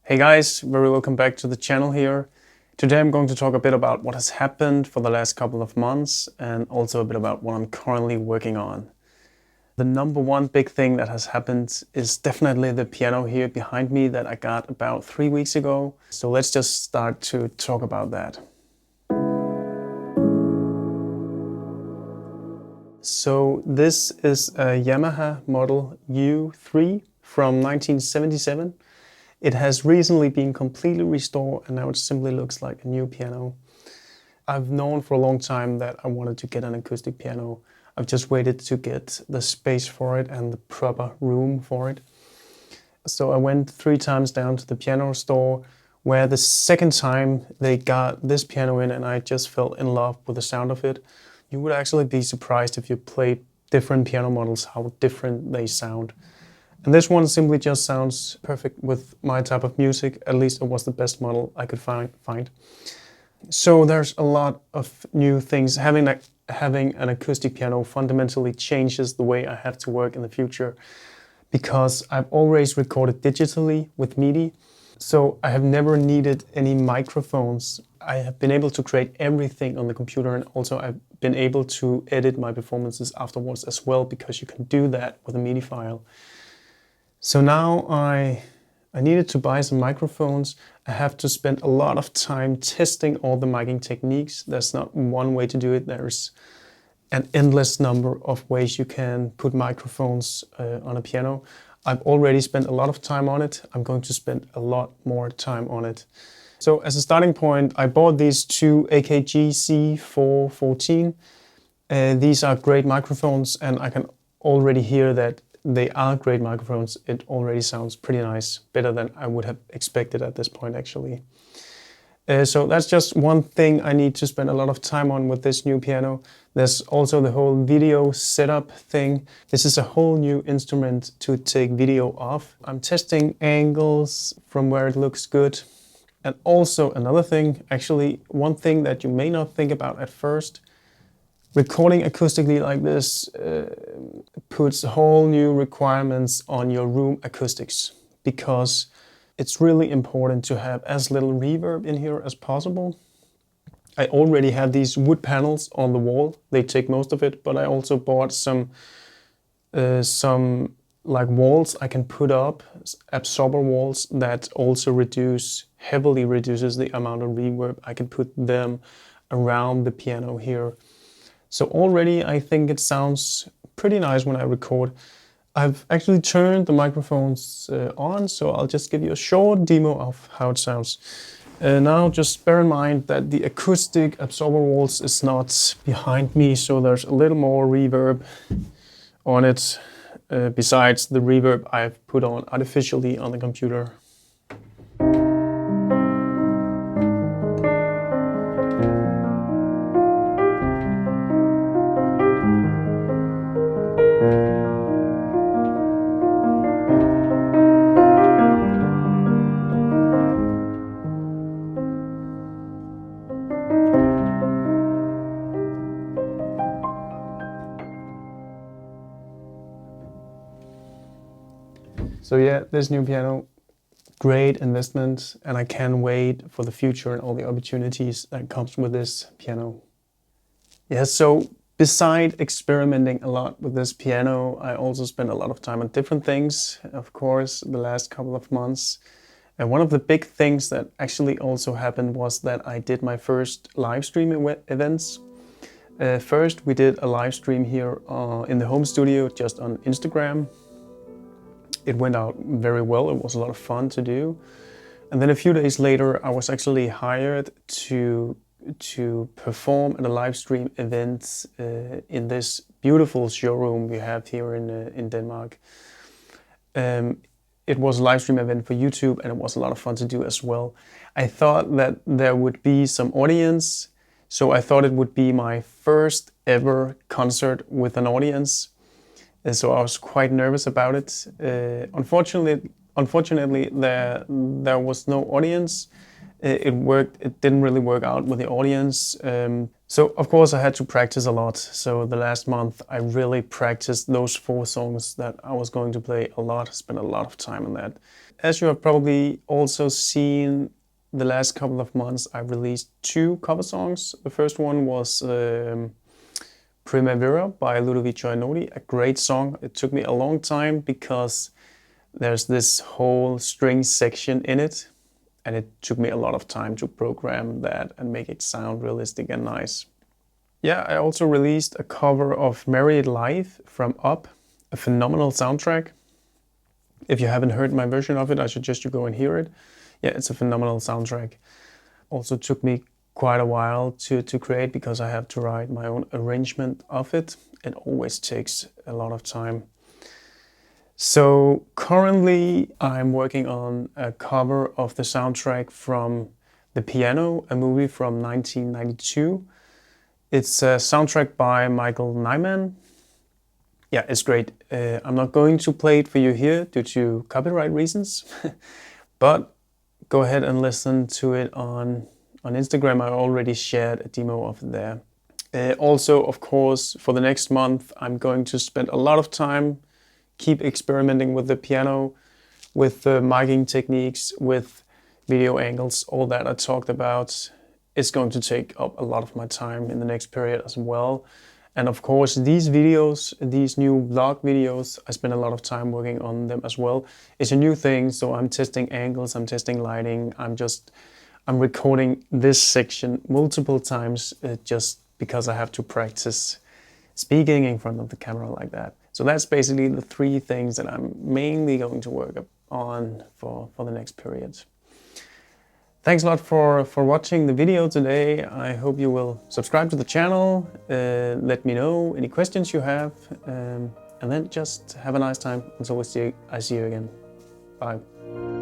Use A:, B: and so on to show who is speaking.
A: Hey guys, very welcome back to the channel here. Today I'm going to talk a bit about what has happened for the last couple of months and also a bit about what I'm currently working on. The number one big thing that has happened is definitely the piano here behind me that I got about 3 weeks ago. So let's just start to talk about that. So this is a Yamaha Model U3 from 1977. It has recently been completely restored and now it simply looks like a new piano. I've known for a long time that I wanted to get an acoustic piano. I've just waited to get the space for it and the proper room for it. So I went 3 times down to the piano store, where the second time they got this piano in and I just fell in love with the sound of it. You would actually be surprised if you played different piano models, how different they sound. And this one simply just sounds perfect with my type of music. At least it was the best model I could find. So there's a lot of new things. Having an acoustic piano fundamentally changes the way I have to work in the future, because I've always recorded digitally with MIDI. So I have never needed any microphones. I have been able to create everything on the computer, and also I've been able to edit my performances afterwards as well, because you can do that with a MIDI file. So now I needed to buy some microphones. I have to spend a lot of time testing all the miking techniques. There's not one way to do it. There's an endless number of ways you can put microphones on a piano. I've already spent a lot of time on it. I'm going to spend a lot more time on it. So as a starting point, I bought these 2 AKG C414. These are great microphones, and I can already hear that they are great microphones. It already sounds pretty nice, better than I would have expected at this point actually. So that's just one thing I need to spend a lot of time on with this new piano. There's also the whole video setup thing. This is a whole new instrument to take video of. I'm testing angles from where it looks good. And also another thing, actually one thing that you may not think about at first, recording acoustically like this puts whole new requirements on your room acoustics, because it's really important to have as little reverb in here as possible. I already have these wood panels on the wall. They take most of it, but I also bought some like walls I can put up, absorber walls that also heavily reduces the amount of reverb. I can put them around the piano here. So already I think it sounds pretty nice when I record. I've actually turned the microphones on, so I'll just give you a short demo of how it sounds. Now just bear in mind that the acoustic absorber walls is not behind me, so there's a little more reverb on it, besides the reverb I've put on artificially on the computer. So yeah, this new piano, great investment, and I can't wait for the future and all the opportunities that comes with this piano. Yeah, so beside experimenting a lot with this piano, I also spent a lot of time on different things, of course, the last couple of months. And one of the big things that actually also happened was that I did my first live stream events. First, we did a live stream here in the home studio, just on Instagram. It went out very well. It was a lot of fun to do. And then a few days later, I was actually hired to perform at a live stream event in this beautiful showroom we have here in Denmark. It was a live stream event for YouTube, and it was a lot of fun to do as well. I thought that there would be some audience, so I thought it would be my first ever concert with an audience. So I was quite nervous about it. Unfortunately, there was no audience. It didn't really work out with the audience. So of course I had to practice a lot. So the last month I really practiced those 4 songs that I was going to play a lot, spent a lot of time on that. As you have probably also seen, the last couple of months I released 2 cover songs. The first one was Primavera by Ludovico Einaudi, a great song. It took me a long time because there's this whole string section in it, and it took me a lot of time to program that and make it sound realistic and nice. Yeah, I also released a cover of Marry It Live from Up, a phenomenal soundtrack. If you haven't heard my version of it, I suggest you go and hear it. Yeah, it's a phenomenal soundtrack. Also took me quite a while to create because I have to write my own arrangement of it. It always takes a lot of time. So currently I'm working on a cover of the soundtrack from The Piano, a movie from 1992. It's a soundtrack by Michael Nyman. Yeah, it's great. I'm not going to play it for you here due to copyright reasons, but go ahead and listen to it on Instagram. I already shared a demo of it there. Also, of course, for the next month, I'm going to spend a lot of time keep experimenting with the piano, with the miking techniques, with video angles, all that I talked about. It's going to take up a lot of my time in the next period as well. And of course, these videos, these new vlog videos, I spend a lot of time working on them as well. It's a new thing, so I'm testing angles, I'm testing lighting, I'm recording this section multiple times just because I have to practice speaking in front of the camera like that. So that's basically the 3 things that I'm mainly going to work on for the next period. Thanks a lot for watching the video today. I hope you will subscribe to the channel, let me know any questions you have, and then just have a nice time until I see you again. Bye.